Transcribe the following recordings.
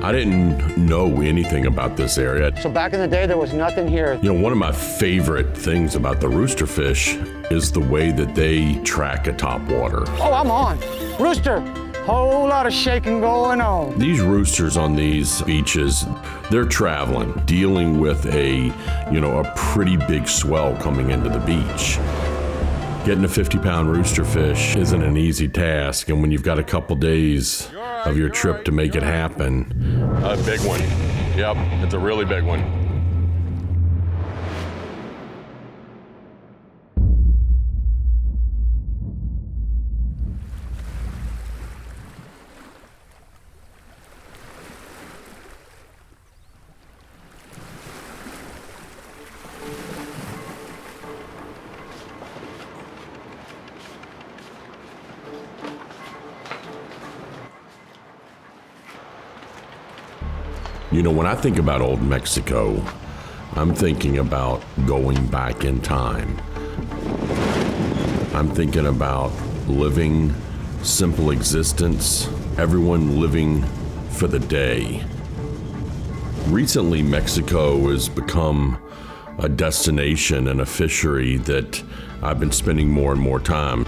I didn't know anything about this area. So back in the day, there was nothing here. You know, one of my favorite things about the roosterfish is the way that they track a topwater. Oh, I'm on. Rooster. Whole lot of shaking going on. These roosters on these beaches, they're traveling, dealing with a pretty big swell coming into the beach. Getting a 50-pound roosterfish isn't an easy task, and when you've got a couple days of your trip to make it happen. A big one. Yep, it's a really big one. You know, when I think about old Mexico, I'm thinking about going back in time. I'm thinking about living simple existence, everyone living for the day. Recently, Mexico has become a destination and a fishery that I've been spending more and more time.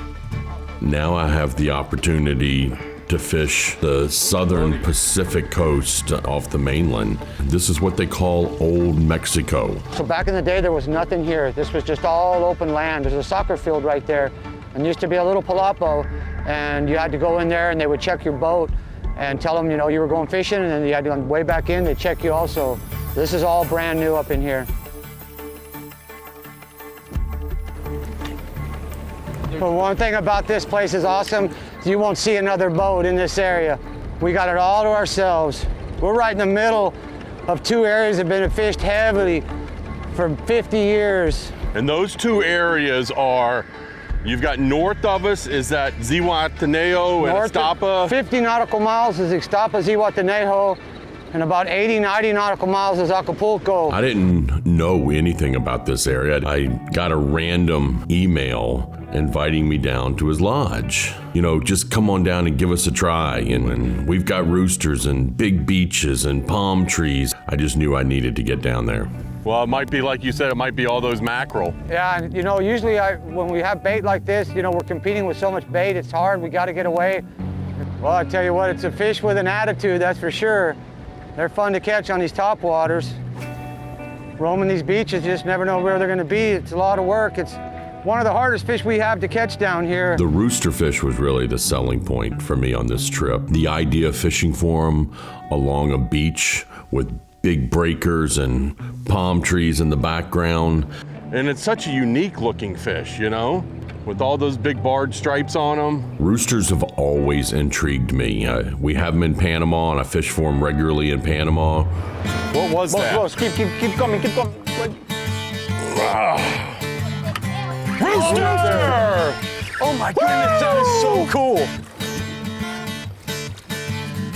Now I have the opportunity to fish the southern Pacific coast off the mainland. This is what they call Old Mexico. So back in the day, there was nothing here. This was just all open land. There's a soccer field right there. And used to be a little palapa, and you had to go in there and they would check your boat and tell them, you were going fishing, and then you had to go way back in, they check you also. This is all brand new up in here. But one thing about this place is awesome. You won't see another boat in this area. We got it all to ourselves. We're right in the middle of two areas that have been fished heavily for 50 years. And those two areas are, you've got north of us, is that Zihuatanejo and Ixtapa? 50 nautical miles is Ixtapa, Zihuatanejo, and about 80, 90 nautical miles is Acapulco. I didn't know anything about this area. I got a random email inviting me down to his lodge. Just come on down and give us a try. And we've got roosters and big beaches and palm trees. I just knew I needed to get down there. Well, it might be, like you said, it might be all those mackerel. Yeah, and usually when we have bait like this, we're competing with so much bait, it's hard, we gotta get away. Well, I tell you what, it's a fish with an attitude, that's for sure. They're fun to catch on these topwaters. Roaming these beaches, you just never know where they're gonna be. It's a lot of work. It's one of the hardest fish we have to catch down here. The roosterfish was really the selling point for me on this trip. The idea of fishing for them along a beach with big breakers and palm trees in the background. And it's such a unique looking fish, with all those big barred stripes on them. Roosters have always intrigued me. We have them in Panama, and I fish for them regularly in Panama. What was that? Boss, keep coming. Rooster! Oh my goodness, that is so cool.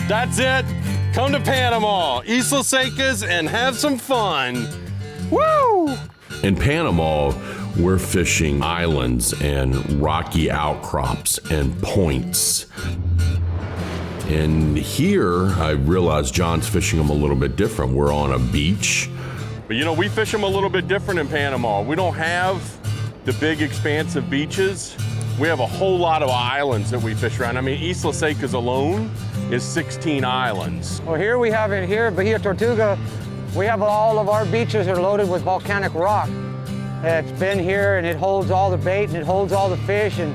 That's it. Come to Panama, Isla Secas, and have some fun. Woo! In Panama, we're fishing islands and rocky outcrops and points. And here, I realized John's fishing them a little bit different. We're on a beach. But we fish them a little bit different in Panama. We don't have the big expansive beaches. We have a whole lot of islands that we fish around. I mean, Isla Secas alone is 16 islands. Well, here we have it here, Bahia Tortuga, we have all of our beaches are loaded with volcanic rock. It's been here and it holds all the bait and it holds all the fish. And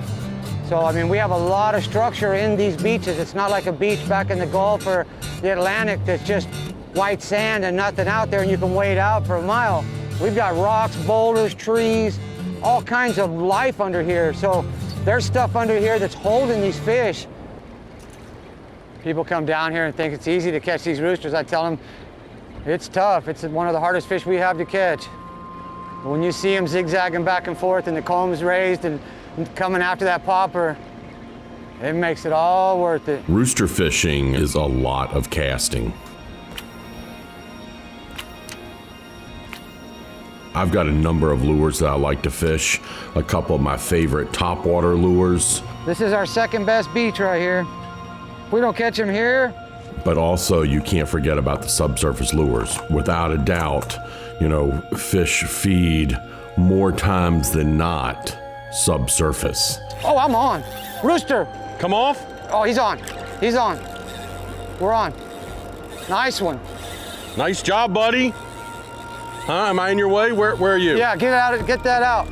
so, we have a lot of structure in these beaches. It's not like a beach back in the Gulf or the Atlantic that's just white sand and nothing out there and you can wade out for a mile. We've got rocks, boulders, trees, all kinds of life under here. So there's stuff under here that's holding these fish. People come down here and think it's easy to catch these roosters. I tell them it's tough. It's one of the hardest fish we have to catch. When you see them zigzagging back and forth and the comb's raised and coming after that popper, it makes it all worth it. Rooster fishing is a lot of casting. I've got a number of lures that I like to fish, a couple of my favorite topwater lures. This is our second best beach right here. If we don't catch them here, But also you can't forget about the subsurface lures. Without a doubt, fish feed more times than not subsurface. Oh, I'm on. Rooster. Come off. Oh, he's on. He's on. We're on. Nice one. Nice job, buddy. Huh? Am I in your way? Where are you? Yeah, get that out.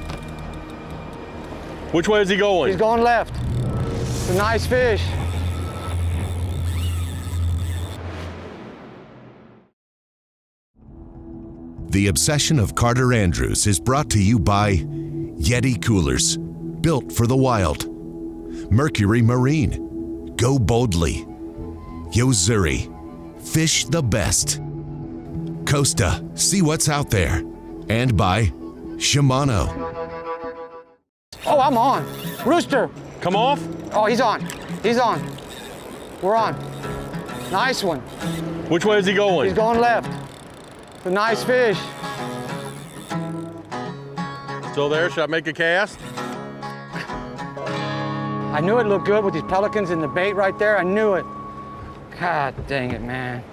Which way is he going? He's going left. It's a nice fish. The Obsession of Carter Andrews is brought to you by Yeti Coolers, built for the wild. Mercury Marine, go boldly. Yozuri, fish the best. Costa, see what's out there. And by Shimano. Oh, I'm on. Rooster. Come off. Oh, he's on. He's on. We're on. Nice one. Which way is he going? He's going left. It's a nice fish. Still there? Should I make a cast? I knew it looked good with these pelicans and the bait right there. I knew it. God dang it, man.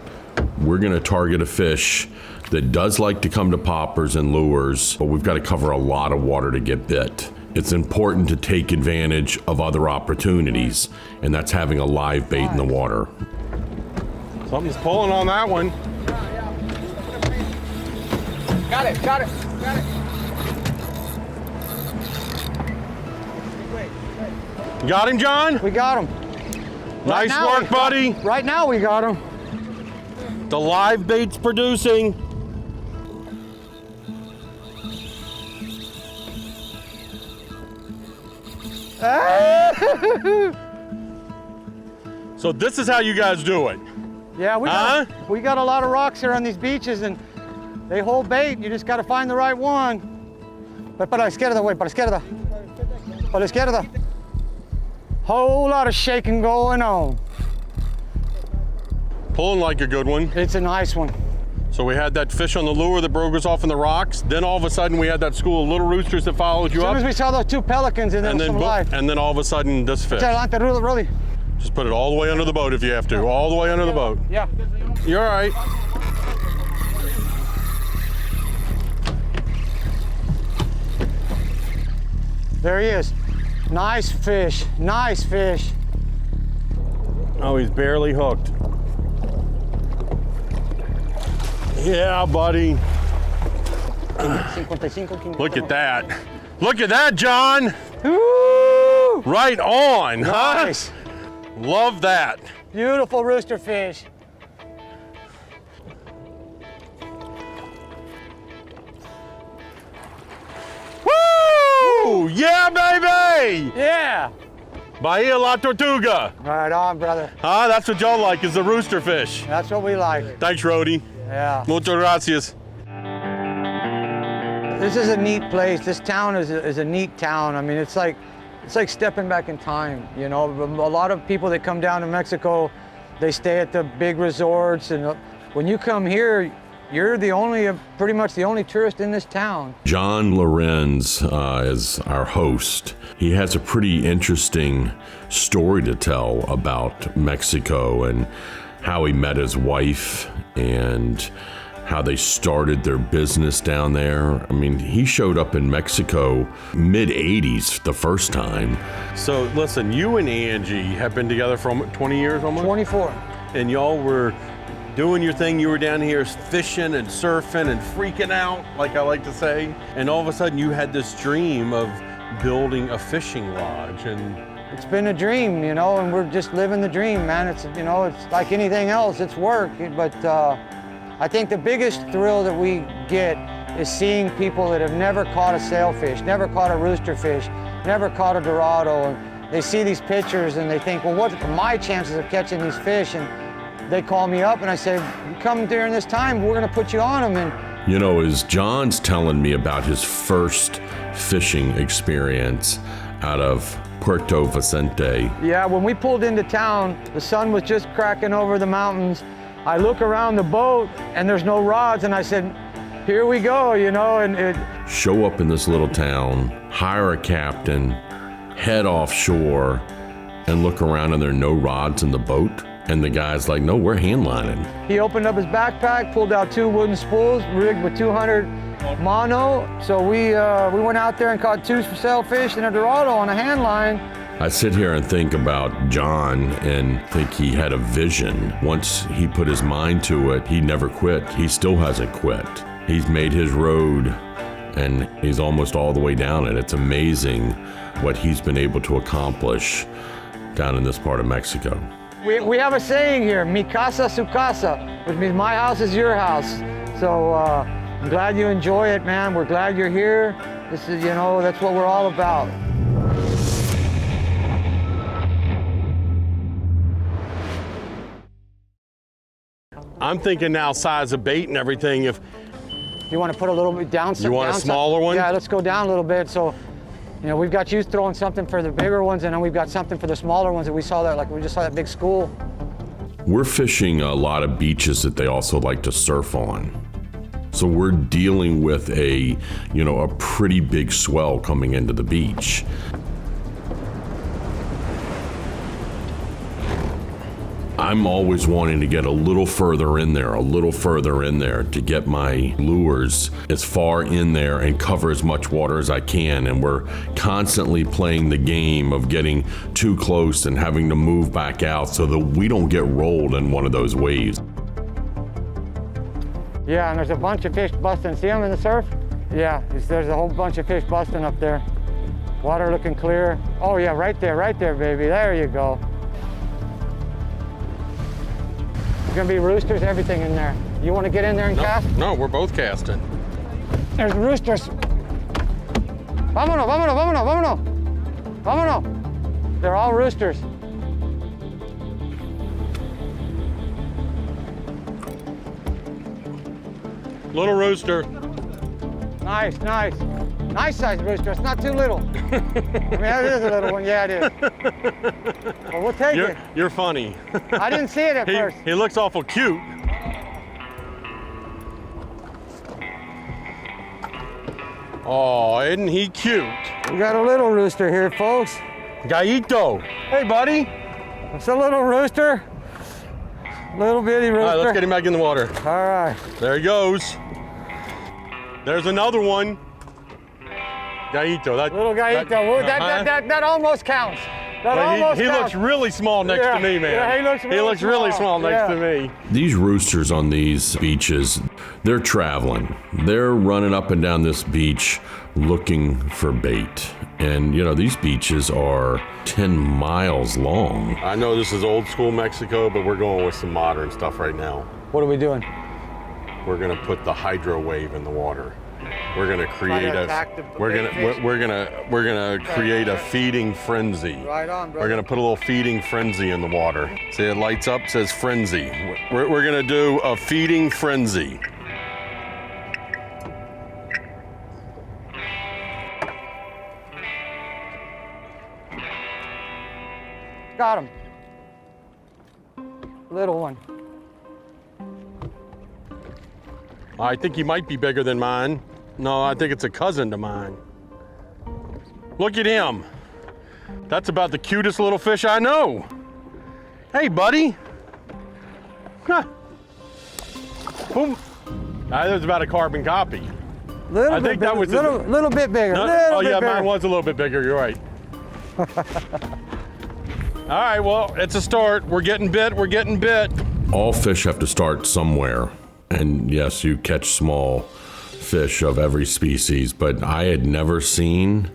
We're gonna target a fish that does like to come to poppers and lures, but we've got to cover a lot of water to get bit. It's important to take advantage of other opportunities, and that's having a live bait in the water. Something's pulling on that one. Got it, got it, got it. You got him, John? We got him. Nice work, buddy. Right now we got him. The live bait's producing. So this is how you guys do it. Yeah, we got a lot of rocks here on these beaches and they hold bait. You just got to find the right one. Para la izquierda, güey, para la izquierda. Para la izquierda. Whole lot of shaking going on. Pulling like a good one. It's a nice one. So we had that fish on the lure that broke us off in the rocks. Then all of a sudden we had that school of little roosters that followed you As up. soon as we saw those two pelicans and then some live. And then all of a sudden this fish. Adelante, Rolly. Just put it all the way under the boat if you have to. All the way under the boat. Yeah. You're all right. There he is. Nice fish, nice fish. Oh, he's barely hooked. Yeah, buddy. Look at that. Look at that, John. Woo! Right on, Nice. huh? Love that. Beautiful rooster fish. Woo! Yeah, baby! Yeah. Bahia La Tortuga. Right on, brother. Huh? That's what y'all like, is the rooster fish. That's what we like. Thanks, Rody. Yeah. Muchas gracias. This is a neat place. This town is a neat town. I mean, it's like stepping back in time, you know. A lot of people that come down to Mexico, they stay at the big resorts, and when you come here, you're pretty much the only tourist in this town. John Lorenz is our host. He has a pretty interesting story to tell about Mexico and how he met his wife and how they started their business down there. I mean, he showed up in Mexico mid-'80s the first time. So listen, you and Angie have been together for 20 years almost? 24. And y'all were doing your thing. You were down here fishing and surfing and freaking out, like I like to say. And all of a sudden you had this dream of building a fishing lodge. And It's been a dream, you know, and we're just living the dream, man. It's, you know, it's like anything else, it's work. But I think the biggest thrill that we get is seeing people that have never caught a sailfish, never caught a roosterfish, never caught a dorado. And they see these pictures and they think, well, what are my chances of catching these fish? And they call me up and I say, come during this time, we're gonna put you on them. And You know, as John's telling me about his first fishing experience out of Puerto Vicente. yeah, when we pulled into town, the sun was just cracking over the mountains. I look around the boat and there's no rods, and I said, here we go, you know, and Show up in this little town, hire a captain, head offshore, and look around and there are no rods in the boat. And the guy's like, no, we're hand lining. He opened up his backpack, pulled out 2 wooden spools, rigged with 200 mono. So we went out there and caught 2 sailfish and a dorado on a hand line. I sit here and think about John and think he had a vision. Once he put his mind to it, he never quit. He still hasn't quit. He's made his road and he's almost all the way down it. It's amazing what he's been able to accomplish down in this part of Mexico. We have a saying here, mi casa su casa, which means my house is your house. So I'm glad you enjoy it, man. We're glad you're here. This is, that's what we're all about. I'm thinking now size of bait and everything. If you want to put a little bit down. You want a smaller one? Yeah, let's go down a little bit. So, we've got you throwing something for the bigger ones, and then we've got something for the smaller ones that we saw that, we just saw that big school. We're fishing a lot of beaches that they also like to surf on. So we're dealing with a pretty big swell coming into the beach. I'm always wanting to get a little further in there to get my lures as far in there and cover as much water as I can. And we're constantly playing the game of getting too close and having to move back out so that we don't get rolled in one of those waves. Yeah, and there's a bunch of fish busting. See them in the surf? Yeah, there's a whole bunch of fish busting up there. Water looking clear. Oh yeah, right there, baby. There you go. There's gonna be roosters, everything in there. You want to get in there and cast? No, we're both casting. There's roosters. Vámonos, vámonos, vámonos, vámonos. Vámonos. They're all roosters. Little rooster. Nice, nice. Nice sized rooster. It's not too little. I mean, that is a little one. Yeah, it is. Well, we'll take it. You're funny. I didn't see it at first. He looks awful cute. Oh, isn't he cute? We got a little rooster here, folks. Gallito. Hey, buddy. It's a little rooster. Little bitty rooster. All right, let's get him back in the water. All right. There he goes. There's another one. Gallito. Little gallito. That almost counts. He looks really small next to me, man. Yeah, he looks really small next to me. These roosters on these beaches, they're traveling. They're running up and down this beach looking for bait. And, these beaches are 10 miles long. I know this is old school Mexico, but we're going with some modern stuff right now. What are we doing? We're going to put the hydro wave in the water. We're going to create create a feeding frenzy. Right on, brother. We're going to put a little feeding frenzy in the water. See, it lights up, says frenzy. We're going to do a feeding frenzy. Got him. Little one. I think he might be bigger than mine. No, I think it's a cousin to mine. Look at him. That's about the cutest little fish I know. Hey, buddy. Huh. Boom. That was about a carbon copy. Little bit bigger. Mine was a little bit bigger. You're right. All right, well, it's a start. We're getting bit. All fish have to start somewhere. And yes, you catch small fish of every species, but I had never seen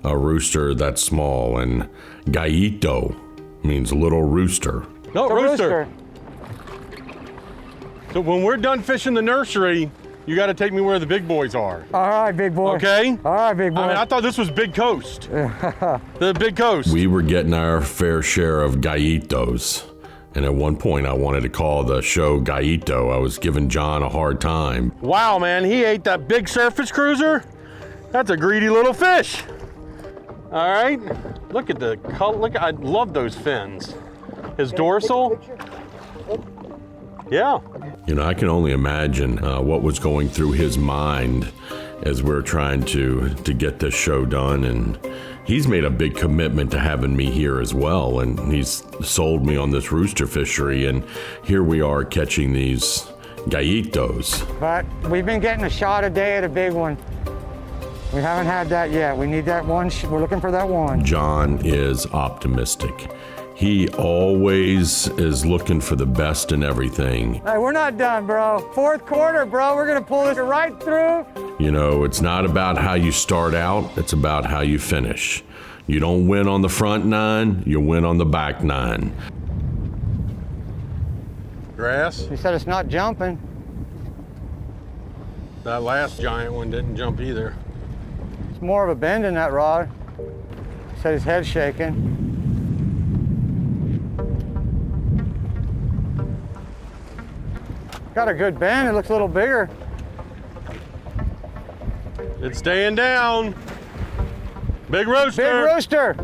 a rooster that small. And gallito means little rooster. No, rooster. So when we're done fishing the nursery, you got to take me where the big boys are. All right, big boy. Okay? All right, big boy. I thought this was Big Coast. The Big Coast. We were getting our fair share of gallitos. And at one point, I wanted to call the show Gallito. I was giving John a hard time. Wow, man, he ate that big surface cruiser? That's a greedy little fish. All right, look at the color. I love those fins. His dorsal. Yeah. I can only imagine what was going through his mind as we're trying to get this show done. And, He's made a big commitment to having me here as well, and he's sold me on this rooster fishery, and here we are catching these gallitos. But we've been getting a shot a day at a big one. We haven't had that yet. We need that one. We're looking for that one. John is optimistic. He always is looking for the best in everything. Hey, we're not done, bro. Fourth quarter, bro. We're gonna pull this right through. You know, it's not about how you start out, it's about how you finish. You don't win on the front nine, you win on the back nine. Grass? He said it's not jumping. That last giant one didn't jump either. It's more of a bend in that rod. He said his head's shaking. Got a good bend. It looks a little bigger. It's staying down. Big rooster. Big rooster.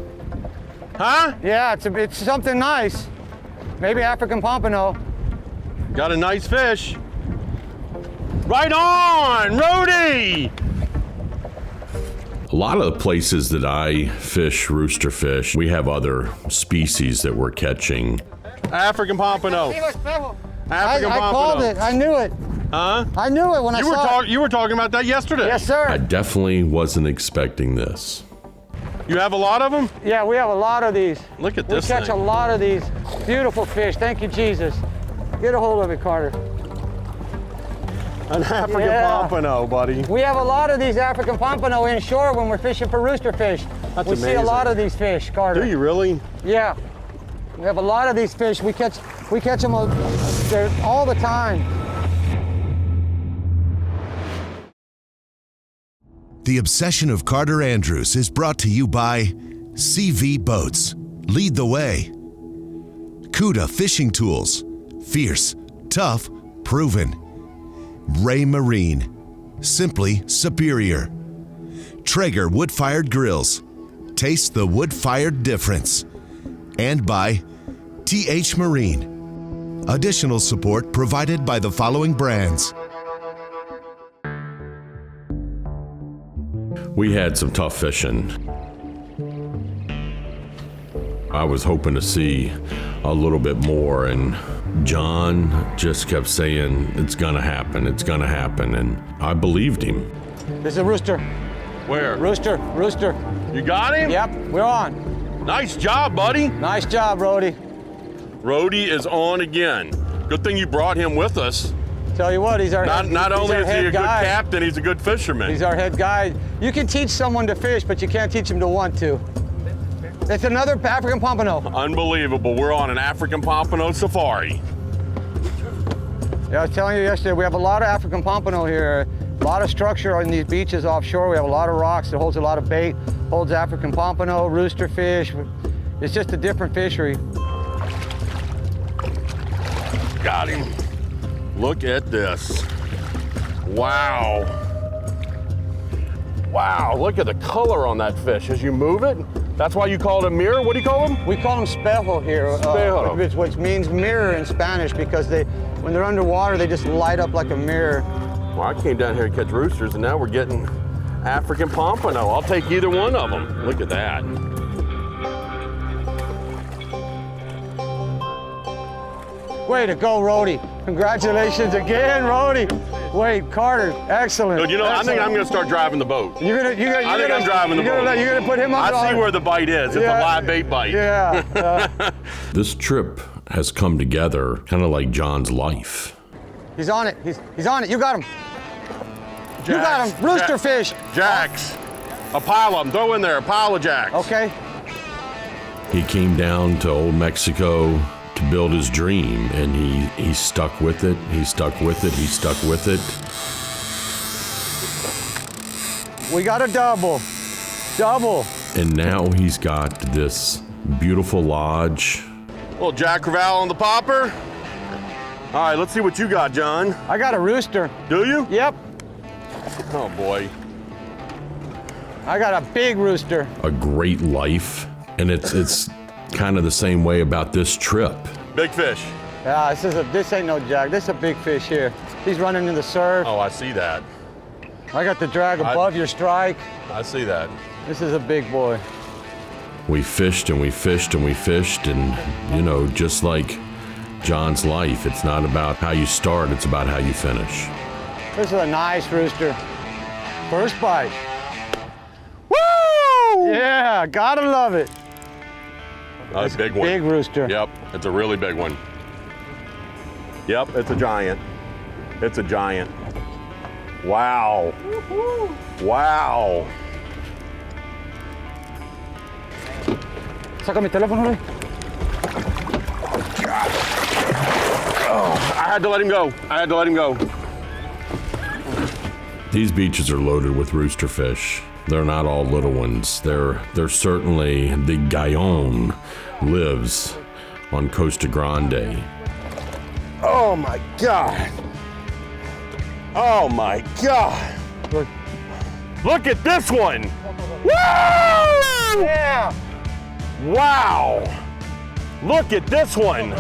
Huh? Yeah, it's something nice. Maybe African pompano. Got a nice fish. Right on, Rody! A lot of the places that I fish rooster fish, we have other species that we're catching. African pompano. African I pompano. called it. I knew it. Huh? I knew it when I saw it. You were talking about that yesterday. Yes, sir. I definitely wasn't expecting this. You have a lot of them? Yeah, we have a lot of these. Look at this We catch thing. a lot of these. Beautiful fish. Thank you, Jesus. Get a hold of it, Carter. An African Yeah. pompano, buddy. We have a lot of these African pompano inshore when we're fishing for rooster fish. That's we see a amazing. lot of these fish, Carter. Do you really? Yeah. We have a lot of these fish. We catch them all the time. The Obsession of Carter Andrews is brought to you by CV Boats. Lead the way. Cuda Fishing Tools. Fierce, tough, proven. Ray Marine. Simply superior. Traeger Wood-Fired Grills. Taste the wood-fired difference. And by TH Marine. Additional support provided by the following brands. We had some tough fishing. I was hoping to see a little bit more, and John just kept saying, it's gonna happen, and I believed him. This is a rooster. Where? Rooster. You got him? Yep, we're on. Nice job, buddy. Nice job, Rody. Rody is on again. Good thing you brought him with us. Tell you what, he's our Not he's only our is he a head good guide. captain, he's a good fisherman. He's our head guide. You can teach someone to fish, but you can't teach them to want to. It's another African pompano. Unbelievable. We're on an African pompano safari. Yeah, I was telling you yesterday, we have a lot of African pompano here. A lot of structure on these beaches offshore. We have a lot of rocks. It holds a lot of bait. Holds African pompano, rooster fish. It's just a different fishery. Got him. Look at this. Wow. Wow, look at the color on that fish as you move it. That's why you call it a mirror? What do you call them? We call them espejo here, Espejo. which means mirror in Spanish, because when they're underwater, they just light up like a mirror. Well, I came down here to catch roosters, and now we're getting African pompano. I'll take either one of them. Look at that. Way to go, Rody. Congratulations again, Rody. Wait, Carter, excellent. But you know, I think excellent. I'm gonna start driving the boat. You're gonna I'm driving the boat. You're gonna put him on. I see where the bite is. It's a live bait bite. Yeah. This trip has come together kind of like John's life. He's on it. He's on it. You got him. You got him. Rooster fish. Jacks. A pile of them. Throw in there a pile of jacks. Okay. He came down to old Mexico to build his dream, and he stuck with it. He stuck with it. He stuck with it. We got a double. Double. And now he's got this beautiful lodge. Little Jack Crevalle on the popper. All right, let's see what you got, John. I got a rooster. Do you? Yep. Oh boy. I got a big rooster. A great life, and it's kind of the same way about this trip. Big fish. Yeah, this ain't no jack. This is a big fish here. He's running in the surf. Oh, I see that. I got the drag above your strike. I see that. This is a big boy. we fished and we fished and we fished, and you know, just like John's life, it's not about how you start, it's about how you finish. This is a nice rooster. First bite. Woo! Yeah, gotta love it. That's a big one. Big rooster. Yep, it's a really big one. Yep, it's a giant. It's a giant. Wow. Wow. Saca mi teléfono, Luis. Oh, I had to let him go. I had to let him go. These beaches are loaded with roosterfish. They're not all little ones. They're certainly, the Gaillon lives on Costa Grande. Oh my God. Oh my God. Look. Look at this one. Woo! Yeah. Wow. Look at this one.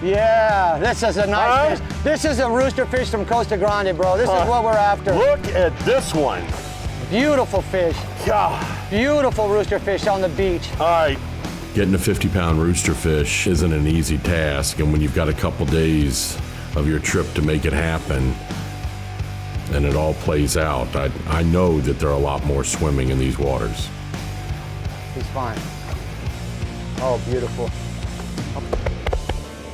Yeah, this is a nice fish. This is a rooster fish from Costa Grande, bro. This is what we're after. Look at this one. Beautiful fish. God. Beautiful rooster fish on the beach. All right. Getting a 50-pound roosterfish isn't an easy task, and when you've got a couple days of your trip to make it happen, and it all plays out, I know that there are a lot more swimming in these waters. He's fine. Oh, beautiful.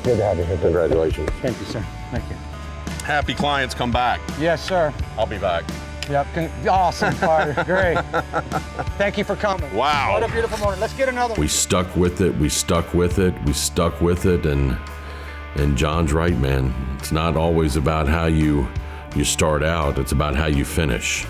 Good to have you here. Congratulations. Thank you, sir. Thank you. Happy clients come back. Yes, sir. I'll be back. Yep. Awesome, Carter. Great. Thank you for coming. Wow. What a beautiful morning. Let's get another one. We stuck with it, we stuck with it, we stuck with it, and John's right, man. It's not always about how you start out, it's about how you finish.